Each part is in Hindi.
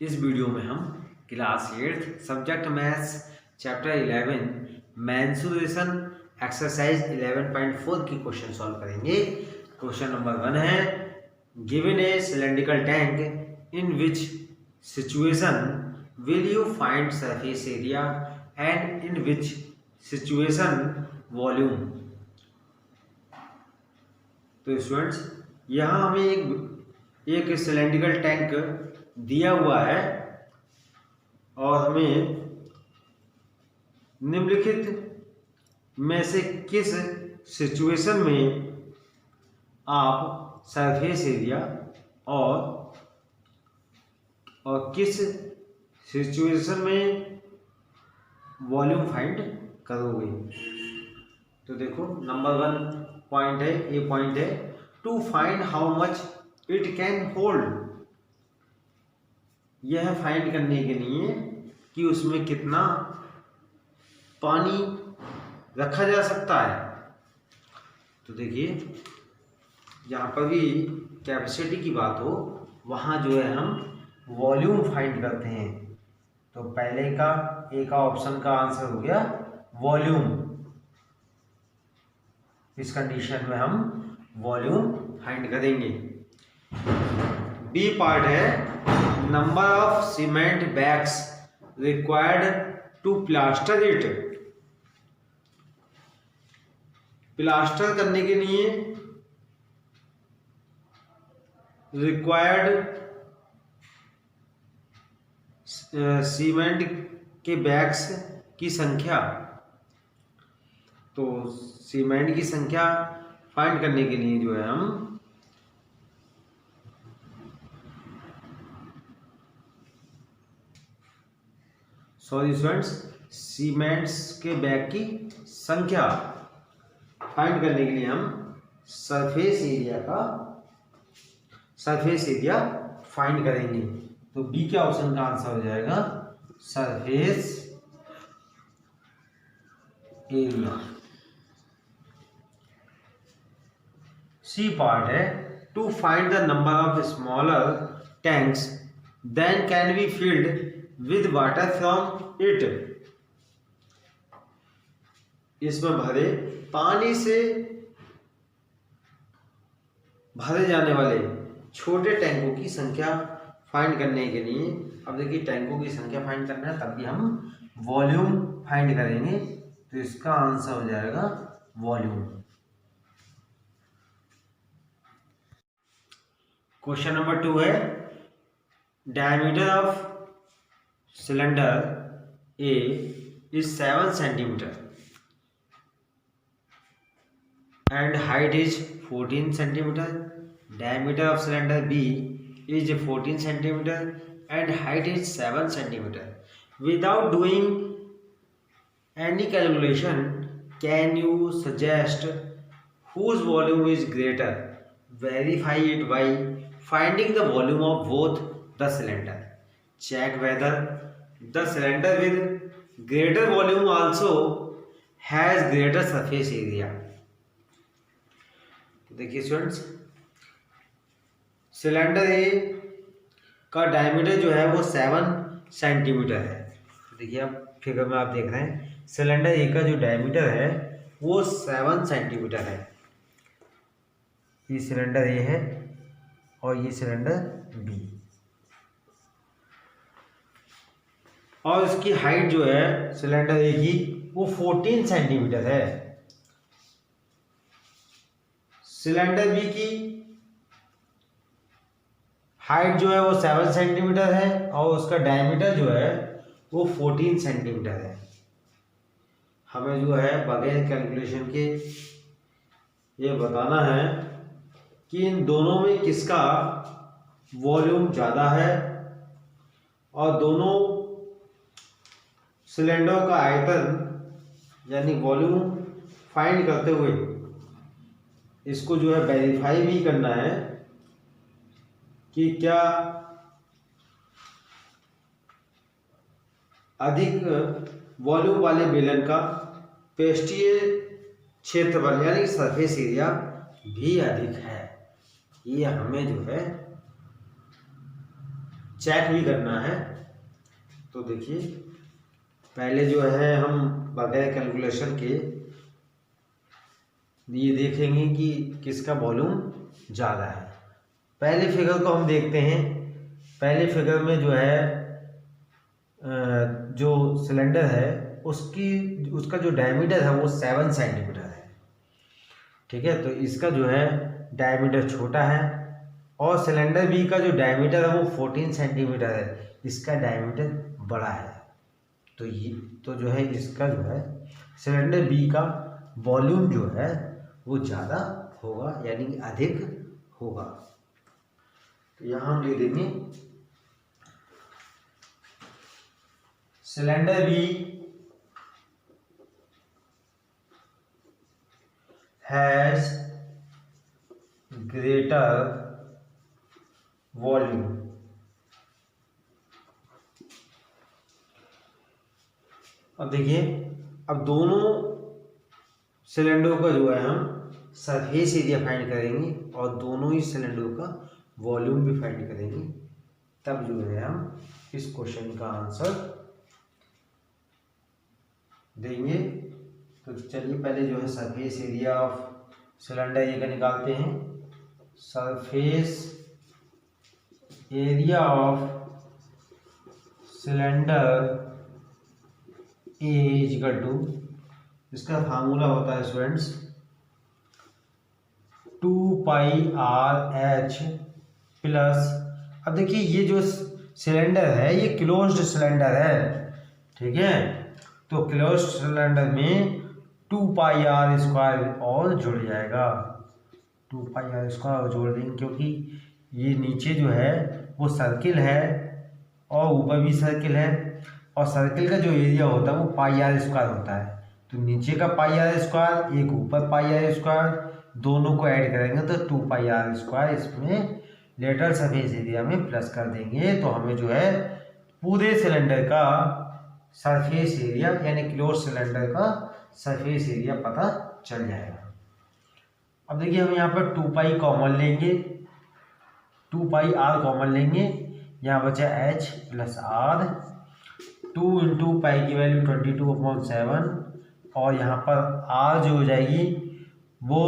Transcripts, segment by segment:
इस वीडियो में हम class 8 subject maths chapter 11 mensuration exercise 11.4 की क्वेश्चन सॉल्व करेंगे। क्वेश्चन नंबर 1 है, given A cylindrical tank in which situation will you find surface area and in which situation volume. तो स्टूडेंट्स, यहाँ हमें एक सिलेंड्रिकल टैंक दिया हुआ है और हमें निम्नलिखित में से किस सिचुएशन में आप सरफेस एरिया और किस सिचुएशन में वॉल्यूम फाइंड करोगे। तो देखो, नंबर 1 पॉइंट है, ए पॉइंट है, to find how much it can hold. यह फाइंड करने के लिए कि उसमें कितना पानी रखा जा सकता है। तो देखिए, यहाँ पर भी कैपेसिटी की बात हो, वहाँ जो है हम वॉल्यूम फाइंड करते हैं। तो पहले का ए का ऑप्शन का आंसर हो गया वॉल्यूम। इस कंडीशन में हम वॉल्यूम फाइंड करेंगे। बी पार्ट है, number of cement bags required to plaster it. Plaster करने के लिए रिक्वायर्ड सीमेंट के बैग्स की संख्या। तो सीमेंट की संख्या फाइंड करने के लिए जो है हम स्टूडेंट्स, सीमेंट्स के बैग की संख्या फाइंड करने के लिए हम सरफेस एरिया फाइंड करेंगे। तो बी के ऑप्शन का आंसर हो जाएगा सरफेस एरिया। सी पार्ट है, to find the number of smaller tanks then can be filled with water from it. इसमें भरे पानी से भरे जाने वाले छोटे टैंकों की संख्या फाइंड करने के लिए, अब देखिए टैंकों की संख्या फाइंड करना है, तब भी हम वॉल्यूम फाइंड करेंगे। तो इसका आंसर हो जाएगा वॉल्यूम। क्वेश्चन नंबर 2 है, diameter of cylinder A is 7 centimeter and height is 14 centimeter. Diameter of cylinder B is 14 centimeter and height is 7 centimeter. Without doing any calculation, can you suggest whose volume is greater? Verify it by finding the volume of both the cylinder. Check whether the cylinder with greater volume also has greater surface area. देखिए स्टूडेंट्स, सिलेंडर ए का डायमीटर जो है वो 7 सेंटीमीटर है। देखिए, आप फिगर में आप देख रहे हैं सिलेंडर ए का जो डायमीटर है वो 7 सेंटीमीटर है। ये सिलेंडर ए है और ये सिलेंडर बी, और इसकी हाइट जो है सिलेंडर ए की वो 14 सेंटीमीटर है। सिलेंडर बी की हाइट जो है वो 7 सेंटीमीटर है और उसका डायमीटर जो है वो 14 सेंटीमीटर है। हमें जो है बगैर कैलकुलेशन के ये बताना है कि इन दोनों में किसका वॉल्यूम ज़्यादा है, और दोनों सिलेंडर का आयतन यानी वॉल्यूम फाइंड करते हुए इसको जो है वेरीफाई भी करना है कि क्या अधिक वॉल्यूम वाले बेलन का पृष्ठीय क्षेत्रफल यानी सरफेस एरिया भी अधिक है। ये हमें जो है चेक भी करना है। तो देखिए पहले जो है हम बगैर कैलकुलेशन के ये देखेंगे कि किसका वॉल्यूम ज़्यादा है। पहले फिगर को हम देखते हैं। पहले फिगर में जो है जो सिलेंडर है उसका जो डायमीटर है वो 7 सेंटीमीटर है। ठीक है, तो इसका जो है डायमीटर छोटा है और सिलेंडर बी का जो डायमीटर है वो 14 सेंटीमीटर है, इसका डायमीटर बड़ा है। तो जो है इसका जो है सिलेंडर बी का वॉल्यूम जो है वो ज़्यादा होगा, यानी कि अधिक होगा। तो यहाँ हम लिख देंगे cylinder b has greater volume. अब देखिए, अब दोनों सिलेंडरों का जो है हम सरफेस एरिया फाइंड करेंगे और दोनों ही सिलेंडरों का वॉल्यूम भी फाइंड करेंगे, तब जो है हम इस क्वेश्चन का आंसर देंगे। तो चलिए पहले जो है surface area of cylinder A का निकालते हैं। Surface area of cylinder A is equal to, इसका फार्मूला होता है स्टूडेंट्स 2πr/h प्लस, अब देखिए ये जो सिलेंडर है ये क्लोज्ड सिलेंडर है, ठीक है, तो क्लोज्ड सिलेंडर में 2πr² और जुड़ जाएगा। 2πr² और जोड़ देंगे क्योंकि ये नीचे जो है वो सर्किल है और ऊपर भी सर्किल है, और सर्किल का जो एरिया होता है वो πr² होता है। तो नीचे का πr², एक ऊपर πr², दोनों को ऐड करेंगे तो 2πr², इसमें लेटर सरफेस एरिया में प्लस कर देंगे तो हमें जो है पूरे सिलेंडर का सरफेस एरिया यानी क्लोज सिलेंडर का सरफेस एरिया पता चल जाएगा। अब देखिए हम यहाँ पर 2π कॉमन लेंगे, 2πr कॉमन लेंगे, यहाँ बचा h प्लस r, 2 × π की वैल्यू 22/7 और यहाँ पर r जो हो जाएगी वो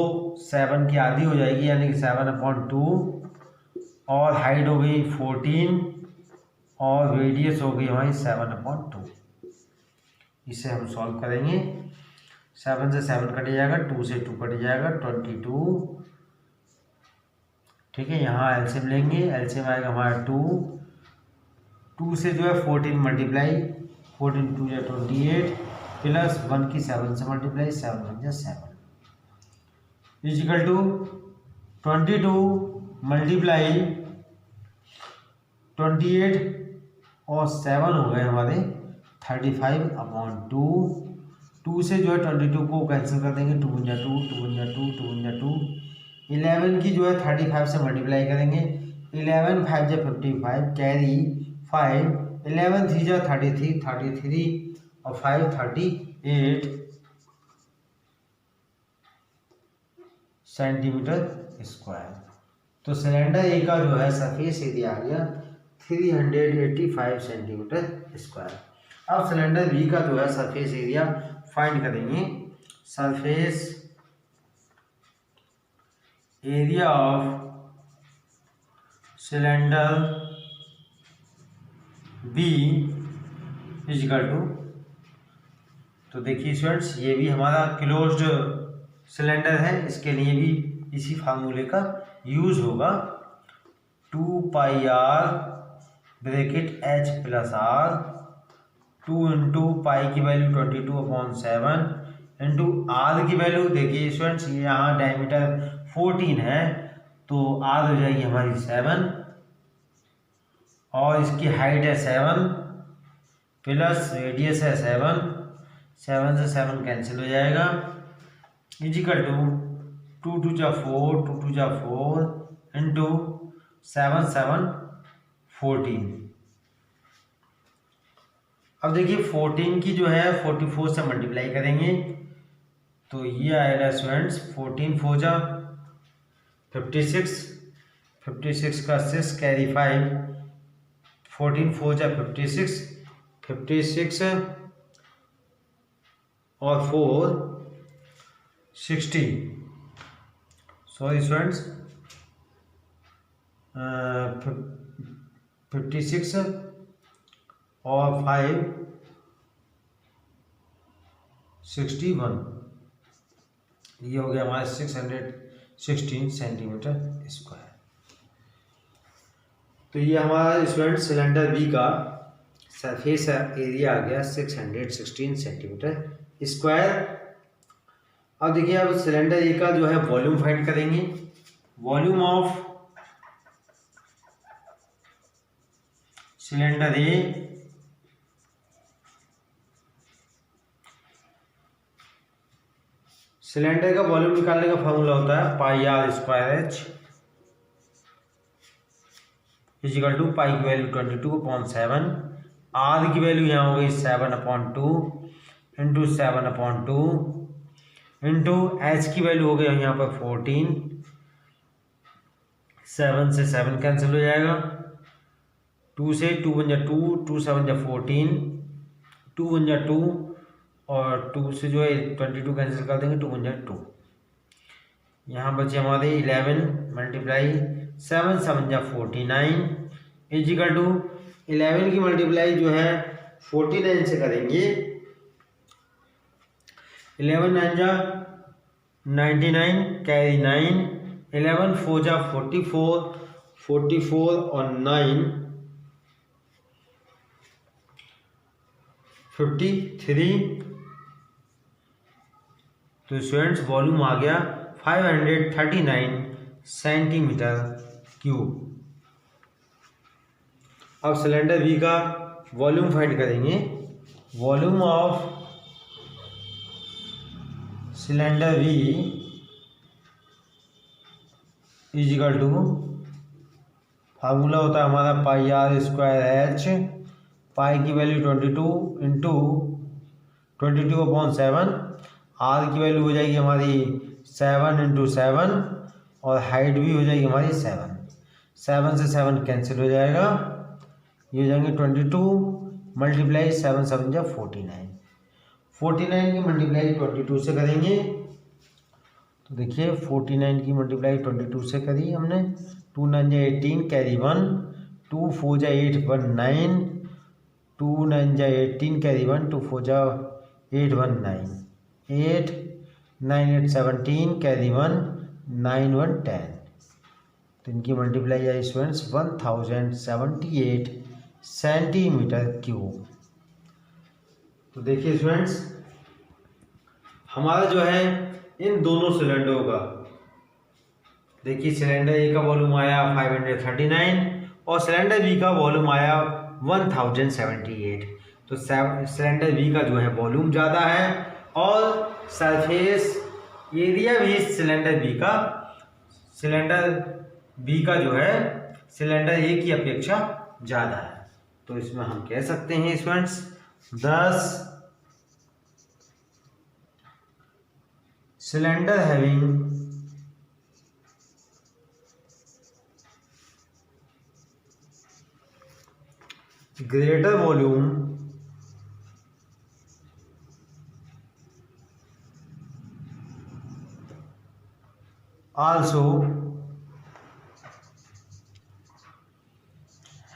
7 की आधी हो जाएगी यानी कि 7/2, और हाइट हो गई 14 और रेडियस हो गई हमारी 7/2। इसे हम सॉल्व करेंगे। 7 से 7 कट जाएगा, 2 से 2 कट जाएगा, 22। ठीक है, यहाँ एलसीएम लेंगे, एलसीएम आएगा हमारा 2 से जो है 14 मल्टीप्लाई, 14 2 या 28 प्लस 1 की 7 से मल्टीप्लाई, 7 1 या 7 इजिकल टू 22 मल्टीप्लाई 28 और 7 हो गए हमारे 35/2। 2 से जो है 22 को कैंसिल कर देंगे, 2 × 2 2 × 2 2 × 2, 11 की जो है 35 से मल्टीप्लाई करेंगे, 11 5 जा 55 कैरी 5, 11 3 जा 33 33 और 5 38 सेंटीमीटर स्क्वायर। तो सिलेंडर ए का जो है सरफेस एरिया आ गया 385 सेंटीमीटर स्क्वायर। अब सिलेंडर बी का जो है सरफेस एरिया फाइंड करेंगे। Surface area of cylinder B is equal to, तो देखिए स्टूडेंट्स ये भी हमारा क्लोज्ड सिलेंडर है, इसके लिए भी इसी फार्मूले का यूज होगा। 2πr bracket h plus r, 2 × π की वैल्यू 22/7 इंटू r की वैल्यू, देखिए स्टूडेंट्स यहाँ डायमीटर 14 है तो r हो जाएगी हमारी 7 और इसकी हाइट है 7 प्लस रेडियस है 7, 7 से 7 कैंसिल हो जाएगा, इजिकल टू 2 2 जा 4 2 2 जा 4 इंटू 7 7 14। अब देखिए 14 की जो है 44 से मल्टीप्लाई करेंगे तो ये आएगा स्टूडेंट्स 14 4 जा 56, 56 का 6 कैरी 5 14 4 जा 56, 56 और 4 60, सॉरी स्टूडेंट्स, 56 और 5 61, ये हो गया हमारा 616 सेंटीमीटर स्क्वायर। तो ये हमारा स्टूडेंट सिलेंडर बी का सरफेस एरिया आ गया 616 सेंटीमीटर स्क्वायर। अब देखिए, अब सिलेंडर ए का जो है वॉल्यूम फाइंड करेंगे। Volume of cylinder a cylinder का वॉल्यूम निकालने का फॉर्मूला होता है pi are square h equal to pi की वैल्यू 22/7, आर की वैल्यू यहाँ हो गई 7/2 इंटू 7/2 इंटू एच की वैल्यू हो गई यहाँ पर 14, 7 से 7 कैंसिल हो जाएगा, 2 से 2 बन जा 2, 2 7 जा 14, 2 बन जा 2 और 2 से जो है 22 कैंसिल कर देंगे, 2 बन जा 2। यहाँ बचे हमारे 11 मल्टीप्लाई 7 7 जा 49 इजिकल टू 11 की मल्टीप्लाई जो है 49 से करेंगे, 11 9 जा 99 कैरी 9, 11 4 जा 44, 44 और 9 53। तो स्टूडेंट्स वॉल्यूम आ गया 539 सेंटीमीटर क्यूब। अब सिलेंडर बी का वॉल्यूम फाइंड करेंगे। Volume of cylinder B is equal to, formula होता है हमारा pi are square H, pi की वैल्यू 22 इंटू 22/7, आर की वैल्यू हो जाएगी हमारी 7 इंटू 7 और हाइट भी हो जाएगी हमारी 7, 7 से 7 कैंसिल हो जाएगा, ये हो जाएंगे 22 मल्टीप्लाई 7 7 जा 49, 49 की मल्टीप्लाई 22 से करेंगे। तो देखिए 49 की मल्टीप्लाई 22 से करी हमने, 2 9 जा 18 कैरी 1, 2 4 जा 8 1 9, 2 9 जा 18 कैरी 1, 2 4 जा 8 1 9, 8 9 8 17 कैरी 1, 9 1 10। तो इनकी मल्टीप्लाई आई स्टूडेंट्स 1078 सेंटीमीटर क्यूब। तो देखिए स्टूडेंट्स, हमारा जो है इन दोनों सिलेंडरों का, देखिए सिलेंडर ए का वॉल्यूम आया 539 और सिलेंडर बी का वॉल्यूम आया 1078। तो सिलेंडर बी का जो है वॉल्यूम ज़्यादा है और सरफेस एरिया भी सिलेंडर बी का जो है सिलेंडर ए की अपेक्षा ज़्यादा है। तो इसमें हम कह सकते हैं students 10 cylinder having greater volume also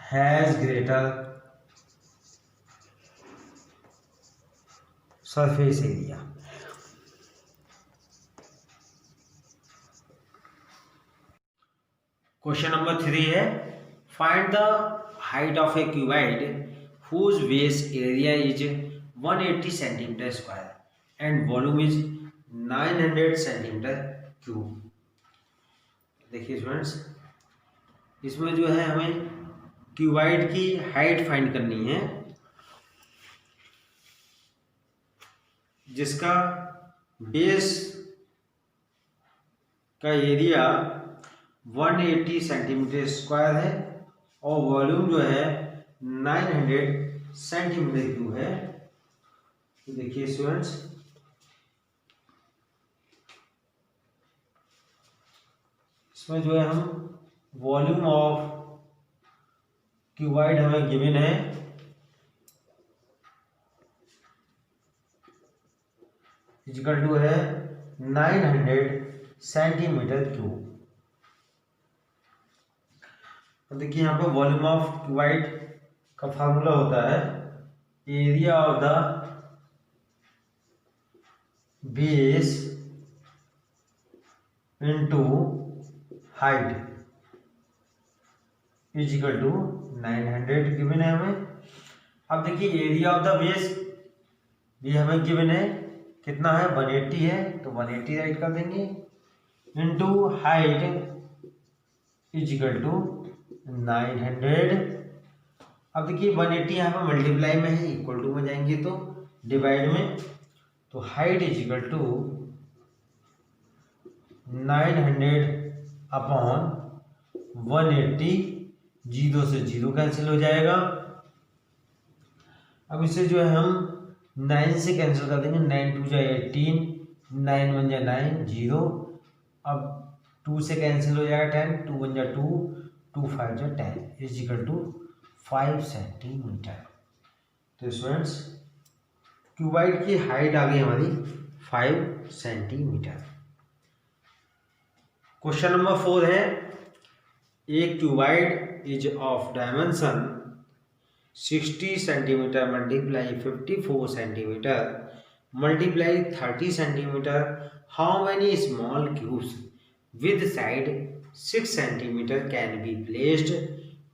has greater surface area। Question number 3 है, find the height of a cuboid whose base area is 180 centimeter square and volume is 900 centimeter cube। देखिए स्टूडेंट्स, इसमें जो है हमें क्यूबाइड की हाइट फाइंड करनी है जिसका बेस का एरिया 180 सेंटीमीटर स्क्वायर है और वॉल्यूम जो है 900 सेंटीमीटर क्यूब है। तो देखिए स्टूडेंट्स, इसमें जो है हम वॉल्यूम ऑफ क्यूबाइड हमें गिवन है इक्वल टू है 900 सेंटीमीटर क्यूब। तो देखिए यहाँ पे वॉल्यूम ऑफ क्यूबाइड का फार्मूला होता है area of the base into height is equal to 900 given है हमें। अब देखिए एरिया ऑफ द बेस भी हमें गिवन है, कितना है 180 है, तो 180 राइट कर देंगे into height is equal to 900। अब देखिए 180 यहाँ पे मल्टीप्लाई में है, इक्वल टू में जाएंगे तो डिवाइड में, तो height is equal to 900 upon 180, 0 से 0 कैंसिल हो जाएगा। अब इसे जो है हम 9 से कैंसिल कर देंगे, 9 2 जा 18, 9 1 जा 9, 0। अब 2 से कैंसिल हो जाएगा 10, 2 1 जा 2, 2 5 जा 10 इज इक्वल टू 5 सेंटीमीटर। तो स्टूडेंट्स क्यूबाइड की हाइट आ गई हमारी 5 सेंटीमीटर। क्वेश्चन नंबर 4 है a cuboid is of dimension 60 centimetre multiply 54 centimetre multiply 30 centimetre, how many small cubes with side 6 centimetre can be placed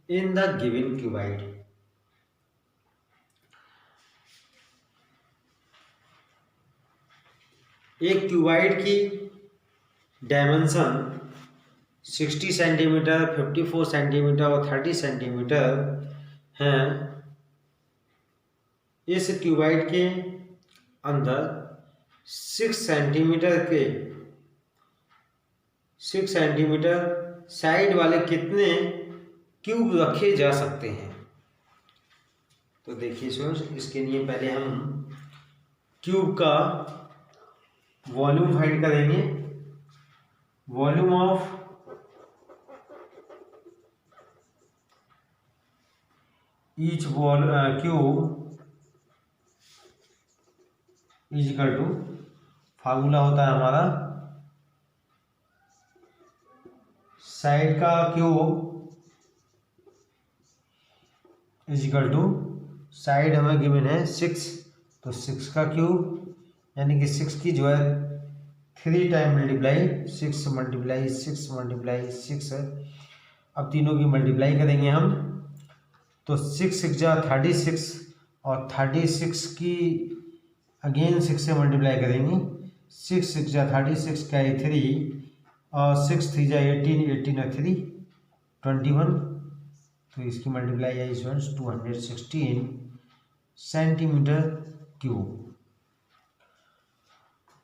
in the given cuboid. एक क्यूबाइड की डायमेंशन 60 सेंटीमीटर, 54 सेंटीमीटर और 30 सेंटीमीटर हैं। इस क्यूबाइड के अंदर 6 सेंटीमीटर साइड वाले कितने क्यूब रखे जा सकते हैं। तो देखिए स्टूडेंट्स इसके लिए पहले हम क्यूब का वॉल्यूम फाइंड करेंगे। Volume of each cube is equal to, formula होता है हमारा साइड का cube is equal to, side हमें गिवन है 6, तो 6 का क्यूब यानी कि 6 की जो है 3 टाइम मल्टीप्लाई 6 मल्टीप्लाई 6 मल्टीप्लाई 6। अब तीनों की मल्टीप्लाई करेंगे हम, तो 6 6 जा 36 और 36 की अगेन 6 से मल्टीप्लाई करेंगे, 6 6 जा 36 का 3 और 6 3 जा 18, 18 और 3 21, तो इसकी मल्टीप्लाई आई स्टूडेंट्स 216 सेंटीमीटर क्यूब।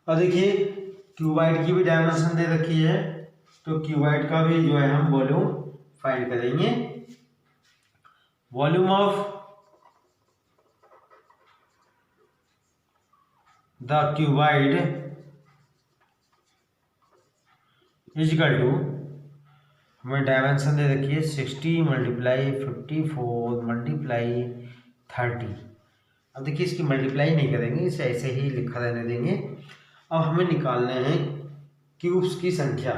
और देखिए क्यूबाइड की भी डायमेंशन दे रखी है, तो क्यूबाइड का भी जो है हम वॉल्यूम फाइंड करेंगे। Volume of the cuboid is equal to, हमें डायमेंशन दे रखी है 60 मल्टीप्लाई 54 मल्टीप्लाई 30। अब देखिए इसकी मल्टीप्लाई नहीं करेंगे, इसे ऐसे ही लिखा रहने देंगे। अब हमें निकालने हैं क्यूब्स की संख्या।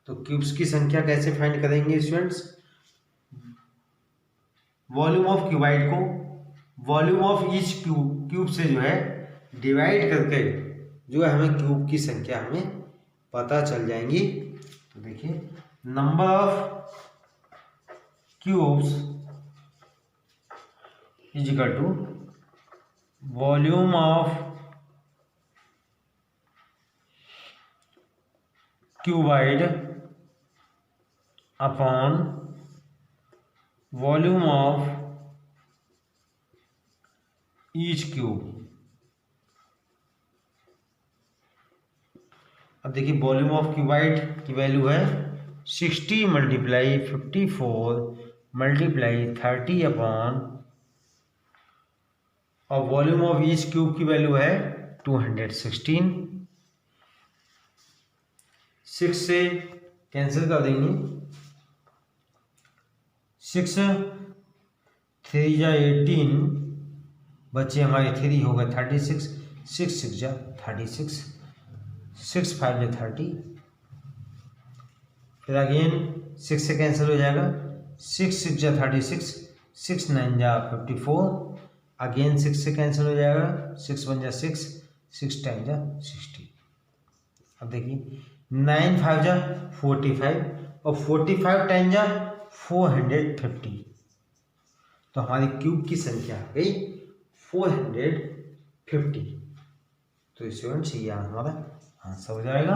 तो क्यूब्स की संख्या कैसे फाइंड करेंगे स्टूडेंट्स, वॉल्यूम ऑफ क्यूबाइड को वॉल्यूम ऑफ ईच क्यूब से जो है डिवाइड करके जो है हमें क्यूब की संख्या हमें पता चल जाएंगी। तो देखिए number of cubes is equal to volume of cuboid upon volume of each cube. अब देखिए वॉल्यूम ऑफ क्यूबाइड की वैल्यू है 60 मल्टीप्लाई 54 मल्टीप्लाई 30 अपॉन, और वॉल्यूम ऑफ ईच क्यूब की वैल्यू है 216। 6 से कैंसिल कर देंगे, 6 3 जा 18, बच्चे हमारे 3 हो गए 36, 6 6 जा 36, 6 5 जा 30, फिर अगेन 6 से कैंसिल हो जाएगा, 6 6 जा 36, 6 9 जा 54, अगेन 6 से कैंसिल हो जाएगा, 6 1 जा 6, 6 10 जा 60। अब देखिए 9 5 जा 45 और 45 10 जा 450, तो हमारी क्यूब की संख्या आ गई 450। तो स्टूडेंट्स ये हमारा आंसर हो जाएगा।